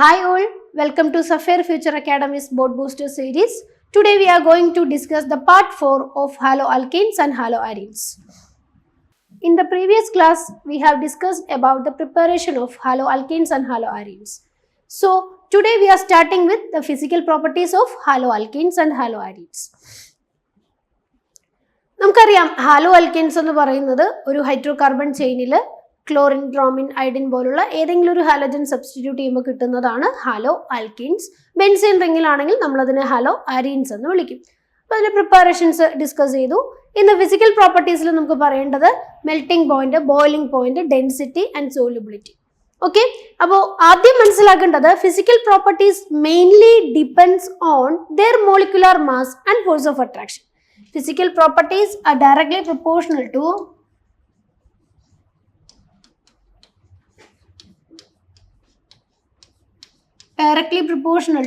Hi all, welcome to Sapphire Future Academy's Board Booster series. Today we are going to discuss the part 4 of haloalkanes and haloarenes. In the previous class, we have discussed about the preparation of haloalkanes and haloarenes. So today we are starting with the physical properties of haloalkanes and haloarenes. നമുക്കറിയാം haloalkanes എന്ന് പറയുന്നത് ഒരു hydrocarbon ചെയിനിൽ chlorine, bromine, iodine പോലുള്ള ഏതെങ്കിലും ഒരു halogen substitute ചെയ്യുമ്പോൾ കിട്ടുന്നതാണ് hello alkenes. Benzene റിംഗിലാണെങ്കിൽ നമ്മൾ അതിനെ ഹാലോ അരീൻസ് എന്ന് വിളിക്കും. അപ്പോൾ അതിന്റെ പ്രിപ്പറേഷൻസ് ഡിസ്കസ് ചെയ്തു. ഇന്ന് ഫിസിക്കൽ പ്രോപ്പർട്ടീസിൽ നമുക്ക് പറയേണ്ടത് melting point, boiling point, density and solubility. Okay, അപ്പോൾ ആദ്യം മനസ്സിലാക്കേണ്ടത് physical properties mainly depends on their molecular mass and force of attraction. Physical properties are directly proportional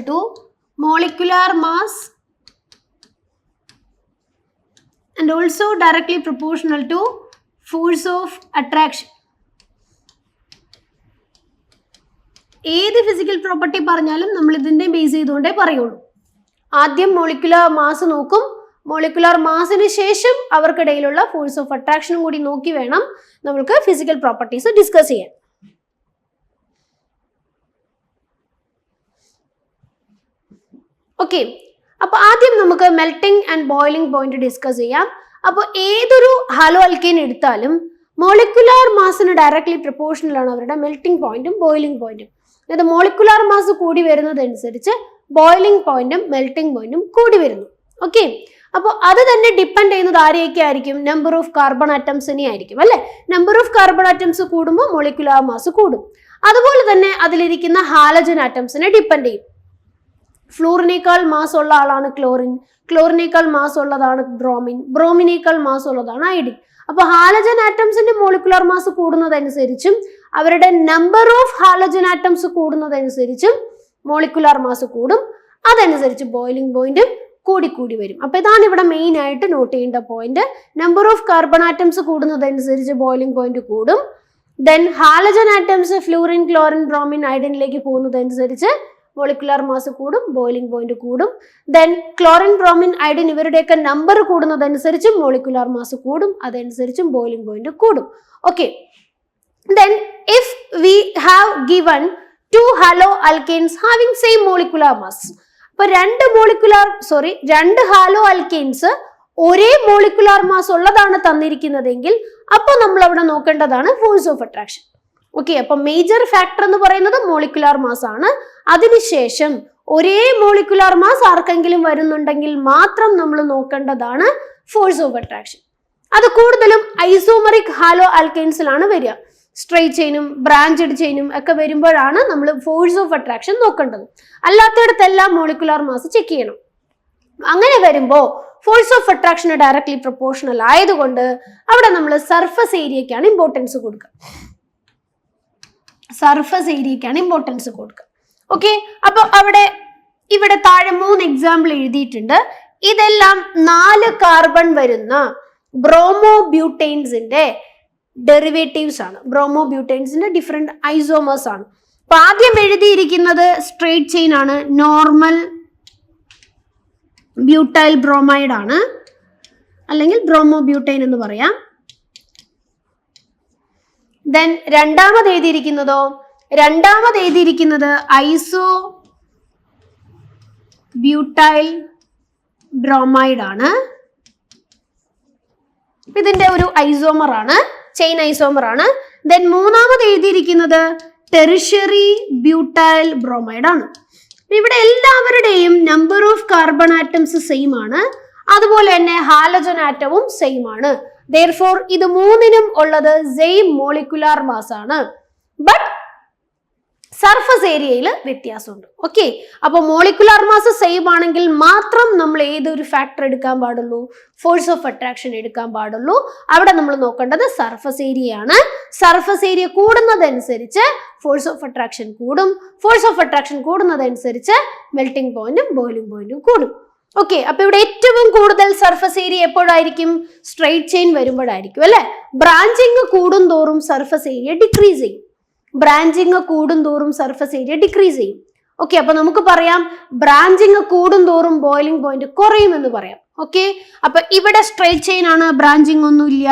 to molecular mass and also directly proportional to force of attraction. ഏത് physical property പറഞ്ഞാലും നമ്മൾ ഇതിന്റെ base ചെയ്തുകൊണ്ടേ പറയുള്ളൂ. ആദ്യം molecular mass നോക്കും, molecular മാസിന് ശേഷം അവർക്കിടയിലുള്ള force of അട്രാക്ഷനും കൂടി നോക്കി വേണം നമുക്ക് ഫിസിക്കൽ പ്രോപ്പർട്ടീസ് ഡിസ്കസ് ചെയ്യാൻ. ഓക്കെ, അപ്പോൾ ആദ്യം നമുക്ക് melting and boiling point discuss ചെയ്യാം. അപ്പോൾ ഏതൊരു ഹാലോ അൽക്കീൻ എടുത്താലും മോളിക്കുലാർ മാസിന് ഡയറക്ട്ലി പ്രൊപ്പോർഷണൽ ആണ് അവരുടെ മെൽറ്റിംഗ് പോയിന്റും ബോയിലിംഗ് പോയിന്റും. അതായത് മോളിക്കുലാർ മാസ് കൂടി വരുന്നതനുസരിച്ച് ബോയിലിംഗ് പോയിന്റും മെൽറ്റിംഗ് പോയിന്റും കൂടി വരുന്നു. ഓക്കെ, അപ്പോൾ അത് തന്നെ ഡിപ്പെൻഡ് ചെയ്യുന്നത് ആരെയൊക്കെ ആയിരിക്കും? നമ്പർ ഓഫ് കാർബൺ ആറ്റംസിനെ ആയിരിക്കും അല്ലെ. നമ്പർ ഓഫ് കാർബൺ ആറ്റംസ് കൂടുമ്പോൾ മോളിക്കുലാർ മാസ് കൂടും. അതുപോലെ തന്നെ അതിലിരിക്കുന്ന ഹാലജൻ ആറ്റംസിനെ ഡിപ്പെൻഡ് ചെയ്യും. ഫ്ലൂറിനേക്കാൾ മാസ് ഉള്ള ആളാണ് ക്ലോറിൻ, ക്ലോറിനേക്കാൾ മാസ് ഉള്ളതാണ് ബ്രോമിൻ, ബ്രോമിനേക്കാൾ മാസ് ഉള്ളതാണ് അയഡിൻ. അപ്പൊ ഹാലജൻ ആറ്റംസിന്റെ മോളിക്കുലർ മാസ് കൂടുന്നതനുസരിച്ചും അവരുടെ നമ്പർ ഓഫ് ഹാലജൻ ആറ്റംസ് കൂടുന്നതനുസരിച്ചും മോളിക്കുലർ മാസ് കൂടും. അതനുസരിച്ച് ബോയിലിംഗ് പോയിന്റും കൂടി വരും. അപ്പൊ ഇതാണ് ഇവിടെ മെയിൻ ആയിട്ട് നോട്ട് ചെയ്യേണ്ട point. Number of carbon atoms കൂടുന്നതനുസരിച്ച് ബോയിലിംഗ് പോയിന്റ് കൂടും. Then halogen atoms fluorine, chlorine, bromine, അയഡിനിലേക്ക് പോകുന്നതനുസരിച്ച് മോളിക്കുലർ മാസ് കൂടും, ബോയിലിംഗ് പോയിന്റ് കൂടും. ദെൻ ക്ലോറിൻ, ബ്രോമിൻ, അയഡിൻ ഇവരുടെയൊക്കെ നമ്പർ കൂടുന്നതനുസരിച്ചും മോളിക്കുലർ മാസ് കൂടും, അതനുസരിച്ചും ബോയിലിംഗ് പോയിന്റ് കൂടും. Okay, then if we have given two halo alkanes having same molecular mass, അപ്പൊ രണ്ട് ഹാലോ അൽക്കെയിൻസ് ഒരേ മോളിക്കുലർ മാസ് ഉള്ളതാണ് തന്നിരിക്കുന്നതെങ്കിൽ അപ്പൊ നമ്മൾ അവിടെ നോക്കേണ്ടതാണ് ഫോഴ്സ് ഓഫ് അട്രാക്ഷൻ. ഓക്കെ, അപ്പൊ മേജർ ഫാക്ടർ എന്ന് പറയുന്നത് മോളിക്കുലാർ മാസ് ആണ്. അതിനുശേഷം ഒരേ മോളിക്കുലാർ മാസ് ആർക്കെങ്കിലും വരുന്നുണ്ടെങ്കിൽ മാത്രം നമ്മൾ നോക്കേണ്ടതാണ് ഫോഴ്സ് ഓഫ് അട്രാക്ഷൻ. അത് കൂടുതലും ഐസോമറിക് ഹാലോ ആൽക്കെയിൻസിലാണ് വരിക. സ്ട്രെയിറ്റ് ചെയിനും ബ്രാഞ്ചഡ് ചെയിനും ഒക്കെ വരുമ്പോഴാണ് നമ്മൾ ഫോഴ്സ് ഓഫ് അട്രാക്ഷൻ നോക്കേണ്ടത്. അല്ലാത്തടത്തെല്ലാം മോളിക്കുലാർ മാസ് ചെക്ക് ചെയ്യണം. അങ്ങനെ വരുമ്പോൾ ഫോഴ്സ് ഓഫ് അട്രാക്ഷന് ഡയറക്ട്ലി പ്രൊപ്പോർഷണൽ ആയതുകൊണ്ട് അവിടെ നമ്മൾ സർഫസ് ഏരിയക്കാണ് ഇമ്പോർട്ടൻസ് കൊടുക്കുക. സർഫസ് ഏരിയക്കാണ് ഇമ്പോർട്ടൻസ് കൊടുക്കുക. ഓക്കെ, അപ്പൊ ഇവിടെ താഴെ 3 എക്സാമ്പിൾ എഴുതിയിട്ടുണ്ട്. ഇതെല്ലാം 4 കാർബൺ വരുന്ന ബ്രോമോബ്യൂട്ടൈൻസിന്റെ ഡെറിവേറ്റീവ്സ് ആണ്. ബ്രോമോബ്യൂട്ടൈൻസിന്റെ ഡിഫറെന്റ് ഐസോമേഴ്സ് ആണ്. അപ്പൊ ആദ്യം എഴുതിയിരിക്കുന്നത് സ്ട്രെയിറ്റ് ചെയിൻ ആണ്, നോർമൽ ബ്യൂട്ടൈൽ ബ്രോമൈഡ് ആണ്, അല്ലെങ്കിൽ ബ്രോമോബ്യൂട്ടൈൻ എന്ന് പറയാം. ദെൻ രണ്ടാമത് എഴുതിയിരിക്കുന്നത് ഐസോ ബ്യൂട്ടൈൽ ബ്രോമൈഡ് ആണ്. ഇതിന്റെ ഒരു ഐസോമർ ആണ്, ചെയിൻ ഐസോമർ ആണ്. ദെൻ മൂന്നാമത് എഴുതിയിരിക്കുന്നത് ടെറിഷ്യറി ബ്യൂട്ടൈൽ ബ്രോമൈഡ് ആണ്. ഇവിടെ എല്ലാവരുടെയും number of carbon atoms same ആണ്, അതുപോലെ തന്നെ ഹാലജൻ ആറ്റവും സെയിം ആണ്. Therefore, ഇത് മൂന്നിനും ഉള്ളത് സെയിം മോളിക്കുലാർ മാസ് ആണ്. ബട്ട് സർഫസ് ഏരിയയിൽ വ്യത്യാസമുണ്ട്. ഓക്കെ, അപ്പൊ മോളിക്കുലാർ മാസ് സെയിം ആണെങ്കിൽ മാത്രം നമ്മൾ ഏതൊരു ഫാക്ടർ എടുക്കാൻ പാടുള്ളൂ? ഫോഴ്സ് ഓഫ് അട്രാക്ഷൻ എടുക്കാൻ പാടുള്ളൂ. അവിടെ നമ്മൾ നോക്കേണ്ടത് സർഫസ് ഏരിയ ആണ്. സർഫസ് ഏരിയ കൂടുന്നതനുസരിച്ച് ഫോഴ്സ് ഓഫ് അട്രാക്ഷൻ കൂടും. ഫോഴ്സ് ഓഫ് അട്രാക്ഷൻ കൂടുന്നതനുസരിച്ച് മെൽറ്റിംഗ് പോയിന്റും ബോയിലിംഗ് പോയിന്റും കൂടും. ഓക്കെ, അപ്പൊ ഇവിടെ ഏറ്റവും കൂടുതൽ സർഫസ് ഏരിയ എപ്പോഴായിരിക്കും? സ്ട്രെയിറ്റ് ചെയിൻ വരുമ്പോഴായിരിക്കും അല്ലെ. ബ്രാഞ്ചിങ് കൂടുന്തോറും സർഫസ് ഏരിയ ഡിക്രീസ് ചെയ്യും. ബ്രാഞ്ചിങ് കൂടുന്തോറും സർഫസ് ഏരിയ ഡിക്രീസ് ചെയ്യും. ഓക്കെ, അപ്പൊ നമുക്ക് പറയാം ബ്രാഞ്ചിങ് കൂടുന്തോറും ബോയിലിംഗ് പോയിന്റ് കുറയുമെന്ന് പറയാം. ഓക്കെ, അപ്പൊ ഇവിടെ സ്ട്രെയിറ്റ് ചെയിൻ ആണ്, ബ്രാഞ്ചിങ് ഒന്നുമില്ല.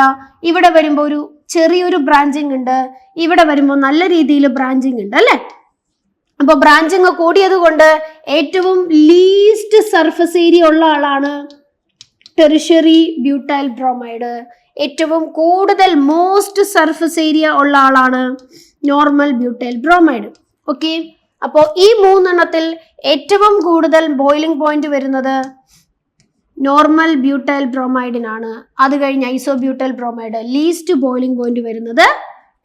ഇവിടെ വരുമ്പോ ഒരു ചെറിയൊരു ബ്രാഞ്ചിങ് ഉണ്ട്, ഇവിടെ വരുമ്പോൾ നല്ല രീതിയിൽ ബ്രാഞ്ചിങ് ഉണ്ട് അല്ലെ. അപ്പൊ ബ്രാഞ്ചിങ് കൂടിയത് കൊണ്ട് ഏറ്റവും ലീസ്റ്റ് സർഫസ് ഏരിയ ഉള്ള ആളാണ് ടെറിഷ്യറി ബ്യൂട്ടൈൽ ബ്രോമൈഡ്. ഏറ്റവും കൂടുതൽ മോസ്റ്റ് സർഫസ് ഏരിയ ഉള്ള ആളാണ് നോർമൽ ബ്യൂട്ടൈൽ ബ്രോമൈഡ്. ഓക്കെ, അപ്പോ ഈ മൂന്നെണ്ണത്തിൽ ഏറ്റവും കൂടുതൽ ബോയിലിംഗ് പോയിന്റ് വരുന്നത് നോർമൽ ബ്യൂട്ടൈൽ ബ്രോമൈഡിനാണ്. അത് കഴിഞ്ഞ് isobutyl bromide. Least boiling point വരുന്നത്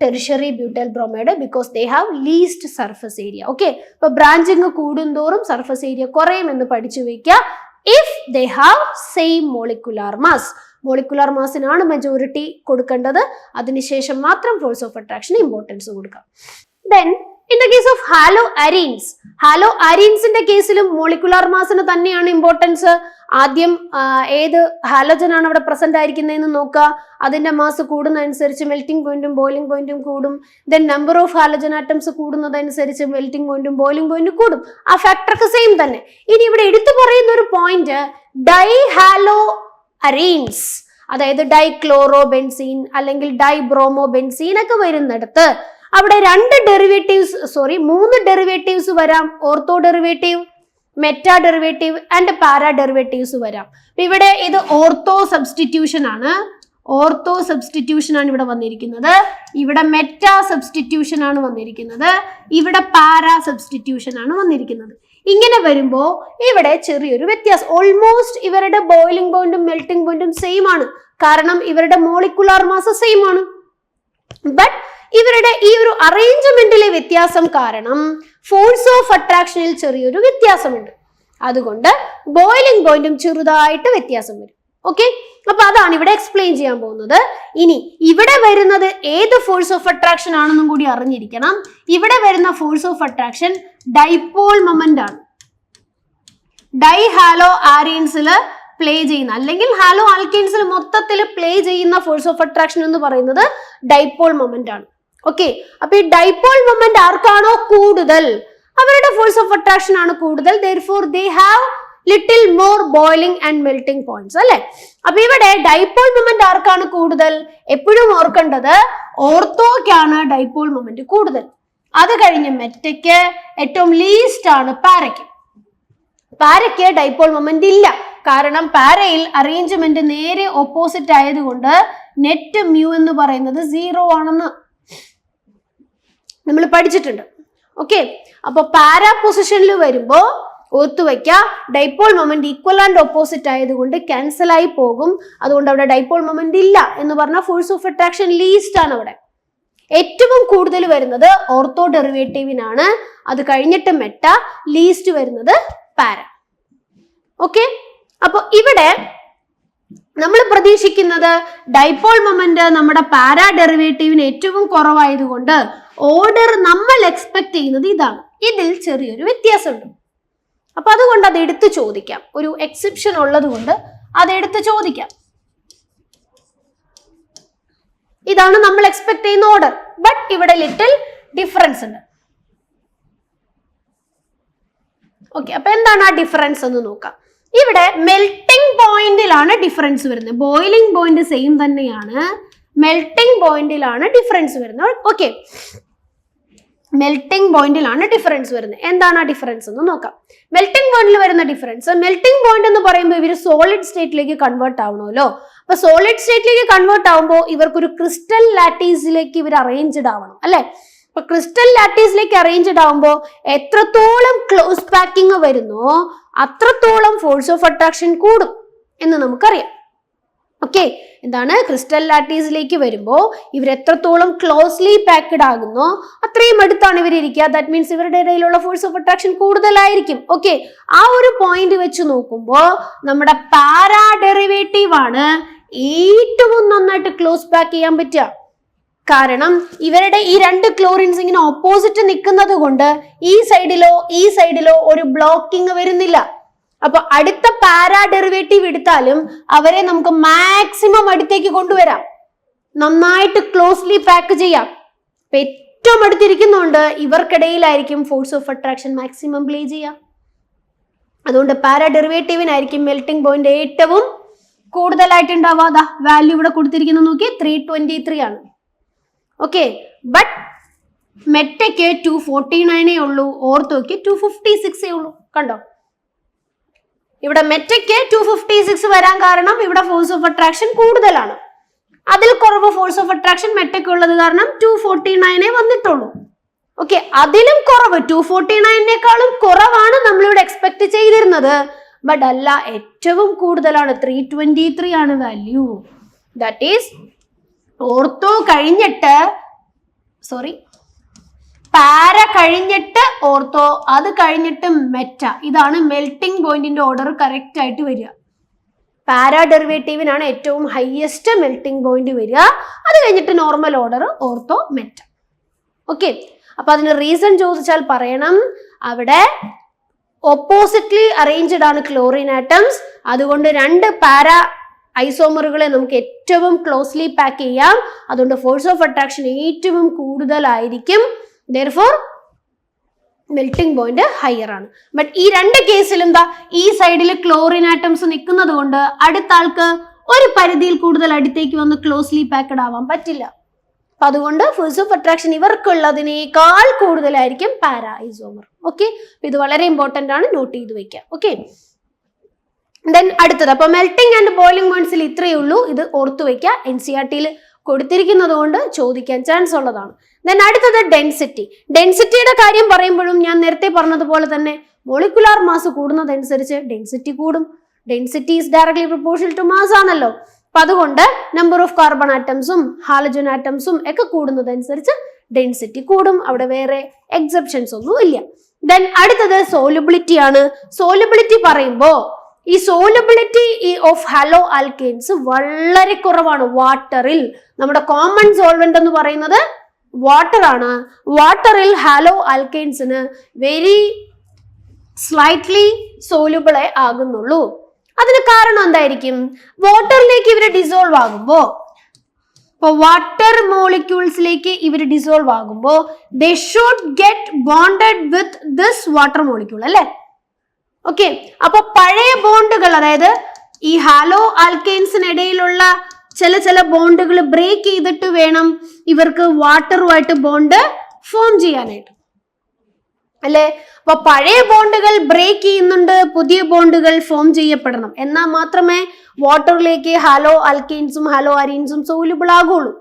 tertiary butyl bromide, because they have least surface area. Okay, അപ്പൊ ബ്രാഞ്ചിങ് കൂടുന്തോറും സർഫസ് ഏരിയ കുറയുമെന്ന് പഠിച്ചു വെക്കുക. If they have same molecular mass. Molecular മാസിനാണ് മെജോറിറ്റി കൊടുക്കേണ്ടത്, അതിനുശേഷം മാത്രം ഫോഴ്സ് ഓഫ് അട്രാക്ഷന് ഇമ്പോർട്ടൻസ് കൊടുക്കാം. Then in the case of halo arenes, halo അരീൻസിന്റെ കേസിലും മോളിക്കുലാർ മാസിന് തന്നെയാണ് ഇമ്പോർട്ടൻസ്. ആദ്യം ഏത് ഹാലോജൻ ആണ് അവിടെ പ്രസന്റ് ആയിരിക്കുന്നതെന്ന് നോക്കുക. അതിന്റെ മാസ് കൂടുന്നതനുസരിച്ച് മെൽറ്റിംഗ് പോയിന്റും ബോയിലിംഗ് പോയിന്റും കൂടും. Then number of halogen atoms കൂടുന്നതനുസരിച്ച് മെൽറ്റിംഗ് പോയിന്റും ബോയിലിംഗ് പോയിന്റും കൂടും. ആ ഫാക്ടർക്ക് സെയിം തന്നെ. ഇനി ഇവിടെ എടുത്തു പറയുന്ന ഒരു പോയിന്റ് ഡൈ ഹാലോ അരീൻസ്, അതായത് ഡൈക്ലോറോ ബെൻസീൻ അല്ലെങ്കിൽ ഡൈബ്രോമോ ബെൻസീൻ ഒക്കെ വരുന്നിടത്ത് അവിടെ മൂന്ന് ഡെറിവേറ്റീവ്സ് വരാം. Ortho derivative, meta derivative and para derivatives വരാം. ഇവിടെ ഇത് ഓർത്തോ സബ്സ്റ്റിറ്റ്യൂഷൻ ആണ്. ഓർത്തോ സബ്സ്റ്റിറ്റ്യൂഷൻ ആണ് ഇവിടെ വന്നിരിക്കുന്നത്. ഇവിടെ മെറ്റാ സബ്സ്റ്റിറ്റ്യൂഷൻ ആണ് വന്നിരിക്കുന്നത്. ഇവിടെ പാരാ സബ്സ്റ്റിറ്റ്യൂഷൻ ആണ് വന്നിരിക്കുന്നത്. ഇങ്ങനെ വരുമ്പോ ഇവിടെ ചെറിയൊരു വ്യത്യാസം. ഓൾമോസ്റ്റ് ഇവരുടെ ബോയിലിംഗ് പോയിന്റും മെൽറ്റിംഗ് പോയിന്റും സെയിം ആണ്, കാരണം ഇവരുടെ മോളിക്കുലാർ മാസ് സെയിം ആണ്. ബട്ട് ഇവരുടെ ഈ ഒരു അറേഞ്ച്മെന്റിലെ വ്യത്യാസം കാരണം ഫോഴ്സ് ഓഫ് അട്രാക്ഷനിൽ ചെറിയൊരു വ്യത്യാസമുണ്ട്. അതുകൊണ്ട് ബോയിലിംഗ് പോയിന്റും ചെറുതായിട്ട് വ്യത്യാസം വരും. ഓക്കെ, അപ്പൊ അതാണ് ഇവിടെ എക്സ്പ്ലെയിൻ ചെയ്യാൻ പോകുന്നത്. ഇനി ഇവിടെ വരുന്നത് ഏത് ഫോഴ്സ് ഓഫ് അട്രാക്ഷൻ ആണെന്നും കൂടി അറിഞ്ഞിരിക്കണം. ഇവിടെ വരുന്ന force of attraction dipole moment ആണ്. ഡൈ ഹാലോ ആരീൻസിൽ പ്ലേ ചെയ്യുന്ന അല്ലെങ്കിൽ ഹാലോ ആൽക്കീൻസിൽ മൊത്തത്തിൽ പ്ലേ ചെയ്യുന്ന ഫോഴ്സ് ഓഫ് അട്രാക്ഷൻ എന്ന് പറയുന്നത് ഡൈപോൾ മൊമെന്റ് ആണ്. ഓക്കെ, അപ്പൊ ഈ ഡൈപോൾ മൊമെന്റ് ആർക്കാണോ കൂടുതൽ അവരുടെ ഫോഴ്സ് ഓഫ് അട്രാക്ഷൻ ആണ് കൂടുതൽ. therefore they have little more boiling and melting points അല്ലെ. അപ്പൊ ഇവിടെ ഡൈപോൾ മൊമെന്റ് ആർക്കാണ് കൂടുതൽ? എപ്പോഴും ഓർക്കേണ്ടത് ഓർത്തോക്കാണ് ഡൈപോൾ മൊമെന്റ് കൂടുതൽ. അത് കഴിഞ്ഞ് മെറ്റയ്ക്ക്, ഏറ്റവും ലീസ്റ്റ് ആണ് പാരയ്ക്ക്. പാരയ്ക്ക് ഡൈപോൾ മൊമെന്റ് ഇല്ല, കാരണം പാരയിൽ അറേഞ്ച്മെന്റ് നേരെ ഓപ്പോസിറ്റ് ആയതുകൊണ്ട് നെറ്റ് മ്യൂ എന്ന് പറയുന്നത് 0 ആണെന്ന് നമ്മൾ പഠിച്ചിട്ടുണ്ട്. ഓക്കെ, അപ്പൊ പാരാ പൊസിഷനിൽ വരുമ്പോ ഓർത്തു വയ്ക്കുക, dipole moment equal and opposite ആയതുകൊണ്ട് ക്യാൻസൽ ആയി പോകും. അതുകൊണ്ട് അവിടെ ഡൈപോൾ മൊമെന്റ് ഇല്ല എന്ന് പറഞ്ഞാൽ ഫോഴ്സ് ഓഫ് അട്രാക്ഷൻ ലീസ്റ്റ് ആണ്. അവിടെ ഏറ്റവും കൂടുതൽ വരുന്നത് ഓർത്തോ ഡെറിവേറ്റീവിനാണ്, അത് കഴിഞ്ഞിട്ട് മെറ്റ, ലീസ്റ്റ് വരുന്നത് പാര. ഓക്കെ, അപ്പൊ ഇവിടെ നമ്മൾ പ്രതീക്ഷിക്കുന്നത് ഡൈപോൾ മൊമെന്റ് നമ്മുടെ പാരാ ഡെറിവേറ്റീവിന് ഏറ്റവും കുറവായതുകൊണ്ട് ഓർഡർ നമ്മൾ എക്സ്പെക്ട് ചെയ്യുന്നത് ഇതാണ്. ഇതിൽ ചെറിയൊരു വ്യത്യാസമുണ്ട്. അപ്പൊ അതുകൊണ്ട് അത് എടുത്ത് ചോദിക്കാം. ഒരു എക്സെപ്ഷൻ ഉള്ളത് കൊണ്ട് അത് എടുത്ത് ചോദിക്കാം. ഇതാണ് നമ്മൾ എക്സ്പെക്ട് ചെയ്യുന്ന ഓർഡർ. ബട്ട് ഇവിടെ ലിറ്റിൽ ഡിഫറൻസ് ഉണ്ട്. ഓക്കെ, അപ്പൊ എന്താണ് ആ ഡിഫറൻസ് എന്ന് നോക്കാം. ഇവിടെ മെൽറ്റിംഗ് പോയിന്റിലാണ് ഡിഫറൻസ് വരുന്നത്. ബോയിലിംഗ് പോയിന്റ് സെയിം തന്നെയാണ്, മെൽറ്റിംഗ് പോയിന്റിലാണ് ഡിഫറൻസ് വരുന്നത്. ഓക്കെ, മെൽറ്റിംഗ് പോയിന്റിലാണ് ഡിഫറൻസ് വരുന്നത്. എന്താണ് ആ ഡിഫറൻസ് എന്ന് നോക്കാം. മെൽറ്റിംഗ് പോയിന്റിൽ വരുന്ന ഡിഫറൻസ്, മെൽറ്റിംഗ് പോയിന്റ് എന്ന് പറയുമ്പോൾ ഇവർ സോളിഡ് സ്റ്റേറ്റിലേക്ക് കൺവേർട്ട് ആവണമല്ലോ. അപ്പൊ സോളിഡ് സ്റ്റേറ്റിലേക്ക് കൺവേർട്ട് ആവുമ്പോൾ ഇവർക്കൊരു ക്രിസ്റ്റൽ ലാറ്റീസിലേക്ക് ഇവർ അറേഞ്ച്ഡ് ആവണം അല്ലെ. അപ്പൊ ക്രിസ്റ്റൽ ലാറ്റീസിലേക്ക് അറേഞ്ച്ഡ് ആവുമ്പോൾ എത്രത്തോളം ക്ലോസ് പാക്കിംഗ് വരുന്നോ അത്രത്തോളം ഫോഴ്സ് ഓഫ് അട്രാക്ഷൻ കൂടും എന്ന് നമുക്കറിയാം. ഓക്കെ, എന്താണ് ക്രിസ്റ്റൽ ലാറ്റീസിലേക്ക് വരുമ്പോൾ ഇവർ എത്രത്തോളം ക്ലോസ്ലി പാക്ഡ് ആകുന്നോ അത്രയും അടുത്താണ് ഇവർ ഇരിക്കുക. ദാറ്റ് മീൻസ് ഇവരുടെ ഇടയിലുള്ള ഫോഴ്സ് ഓഫ് അട്രാക്ഷൻ കൂടുതലായിരിക്കും. ഓക്കെ, ആ ഒരു പോയിന്റ് വെച്ച് നോക്കുമ്പോൾ നമ്മുടെ പാരാ ഡെറിവേറ്റീവ് ആണ് ഏറ്റവും നന്നായിട്ട് ക്ലോസ് പാക്ക് ചെയ്യാൻ പറ്റുക. കാരണം ഇവരുടെ ഈ രണ്ട് ക്ലോറിൻസ് ഇങ്ങനെ ഓപ്പോസിറ്റ് നിൽക്കുന്നത് കൊണ്ട് ഈ സൈഡിലോ ഒരു ബ്ലോക്കിംഗ് വരുന്നില്ല. അപ്പൊ അടുത്ത പാരാ ഡെറിവേറ്റീവ് എടുത്താലും അവരെ നമുക്ക് മാക്സിമം അടുത്തേക്ക് കൊണ്ടുവരാം, നന്നായിട്ട് ക്ലോസ്ലി പാക്ക് ചെയ്യാം. ഏറ്റവും അടുത്തിരിക്കുന്നുണ്ട് ഇവർക്കിടയിലായിരിക്കും force of attraction maximum play ചെയ്യുക. അതുകൊണ്ട് പാരാ ഡെറിവേറ്റീവിനായിരിക്കും മെൽറ്റിംഗ് പോയിന്റ് ഏറ്റവും കൂടുതലായിട്ടുണ്ടാവാ. വാല്യൂ ഇവിടെ കൊടുത്തിരിക്കുന്നത് നോക്കി 323 ആണ്. ഓക്കെ, ബട്ട് മെറ്റയ്ക്ക് 249 ഉള്ളൂ, ഓർത്തോയ്ക്ക് 256 ഉള്ളൂ. കണ്ടോ, ഇവിടെ മെറ്റയ്ക്ക് 256 വരാൻ കാരണം ഇവിടെ ഫോഴ്സ് ഓഫ് അട്രാക്ഷൻ കൂടുതലാണ്. അതിൽ കുറവ് ഫോഴ്സ് ഓഫ് അട്രാക്ഷൻ മെറ്റയ്ക്ക് ഉള്ളത് കാരണം 249 വന്നിട്ടുള്ളൂ. ഓക്കെ, അതിലും കുറവ് 249 കുറവാണ് നമ്മളിവിടെ എക്സ്പെക്ട് ചെയ്തിരുന്നത്. ബട്ട് അല്ല, ഏറ്റവും കൂടുതലാണ് 323 ആണ് വാല്യൂ. ദാറ്റ് ഈസ് ഓർത്തോ കഴിഞ്ഞിട്ട് പാര കഴിഞ്ഞിട്ട് ഓർത്തോ, അത് കഴിഞ്ഞിട്ട് മെറ്റ. ഇതാണ് മെൽറ്റിംഗ് പോയിന്റിന്റെ ഓർഡർ കറക്റ്റ് ആയിട്ട് വരിക. പാരാ ഡെറിവേറ്റീവിനാണ് ഏറ്റവും ഹയസ്റ്റ് മെൽറ്റിംഗ് പോയിന്റ് വരിക. അത് കഴിഞ്ഞിട്ട് normal order ortho Meta. Okay, അപ്പൊ അതിന് റീസൺ ചോദിച്ചാൽ പറയണം, അവിടെ ഓപ്പോസിറ്റ്ലി അറേഞ്ച്ഡ് ആണ് ക്ലോറിൻ ആറ്റംസ്. അതുകൊണ്ട് 2 പാരാ ഐസോമറുകളെ നമുക്ക് ഏറ്റവും ക്ലോസ്ലി പാക്ക് ചെയ്യാം. അതുകൊണ്ട് ഫോഴ്സ് ഓഫ് അട്രാക്ഷൻ ഏറ്റവും കൂടുതലായിരിക്കും. Therefore, മെൽറ്റിംഗ് പോയിന്റ് ഹയർ ആണ്. ബട്ട് ഈ 2 കേസിലും ഈ സൈഡിൽ ക്ലോറിൻ ആറ്റംസ് നിൽക്കുന്നത് കൊണ്ട് അടുത്ത ആൾക്ക് ഒരു പരിധിയിൽ കൂടുതൽ അടുത്തേക്ക് വന്ന് ക്ലോസ്ലി പാക്കഡ് ആവാൻ പറ്റില്ല. അപ്പൊ അതുകൊണ്ട് ഫോഴ്സ് ഓഫ് അട്രാക്ഷൻ ഇവർക്കുള്ളതിനേക്കാൾ കൂടുതലായിരിക്കും പാരാ ഐസോമർ. ഓക്കെ, ഇത് വളരെ ഇമ്പോർട്ടന്റ് ആണ്, നോട്ട് ചെയ്ത് വെക്കാം. ഓക്കെ, ദെൻ അടുത്തത്, അപ്പൊ മെൽറ്റിംഗ് ആൻഡ് ബോയിലിംഗ് പോയിന്റ്സിൽ ഇത്രയേ ഉള്ളൂ. ഇത് ഓർത്തു വെക്കുക, NCERT കൊടുത്തിരിക്കുന്നത് കൊണ്ട് ചോദിക്കാൻ ചാൻസ് ഉള്ളതാണ്. ദെൻ അടുത്തത് ഡെൻസിറ്റി. ഡെൻസിറ്റിയുടെ കാര്യം പറയുമ്പോഴും ഞാൻ നേരത്തെ പറഞ്ഞതുപോലെ തന്നെ മോളിക്കുലാർ മാസ് കൂടുന്നതനുസരിച്ച് ഡെൻസിറ്റി കൂടും. Density is directly proportional to mass ആണല്ലോ. അപ്പൊ അതുകൊണ്ട് നമ്പർ ഓഫ് കാർബൺ ആറ്റംസും ഹാലജൻ ആറ്റംസും ഒക്കെ കൂടുന്നതനുസരിച്ച് ഡെൻസിറ്റി കൂടും. അവിടെ വേറെ എക്സെപ്ഷൻസ് ഒന്നും ഇല്ല. ദെൻ അടുത്തത് സോലുബിലിറ്റി ആണ്. സോലുബിലിറ്റി പറയുമ്പോ ഈ സോലുബിലിറ്റി ഓഫ് ഹാലോ ആൽക്കെയിൻസ് വളരെ കുറവാണ് വാട്ടറിൽ. നമ്മുടെ കോമൺ സോൾവെന്റ് എന്ന് പറയുന്നത് വാട്ടർ ആണ്. വാട്ടറിൽ ഹാലോ ആൽക്കെയിൻസിന് വെരി സ്ലൈറ്റ്ലി സോലുബിളെ ആകുന്നുള്ളൂ. അതിന് കാരണം എന്തായിരിക്കും? വാട്ടറിലേക്ക് ഇവർ ഡിസോൾവ് ആകുമ്പോ, ഇപ്പൊ വാട്ടർ മോളിക്യൂൾസിലേക്ക് ഇവർ ഡിസോൾവ് ആകുമ്പോ they should get bonded with this water molecule അല്ലെ. ഓക്കെ, അപ്പൊ പഴയ ബോണ്ടുകൾ, അതായത് ഈ ഹാലോ ആൽക്കെയിൻസിനിടയിലുള്ള ചില ബോണ്ടുകൾ ബ്രേക്ക് ചെയ്തിട്ട് വേണം ഇവർക്ക് വാട്ടറുമായിട്ട് ബോണ്ട് ഫോം ചെയ്യാനായിട്ട് അല്ലെ. അപ്പൊ പഴയ ബോണ്ടുകൾ ബ്രേക്ക് ചെയ്യുന്നുണ്ട്, പുതിയ ബോണ്ടുകൾ ഫോം ചെയ്യപ്പെടണം. എന്നാൽ മാത്രമേ വാട്ടറിലേക്ക് ഹാലോ ആൽക്കെയിൻസും ഹാലോ അരീൻസും സോലുബിൾ ആകുള്ളൂ.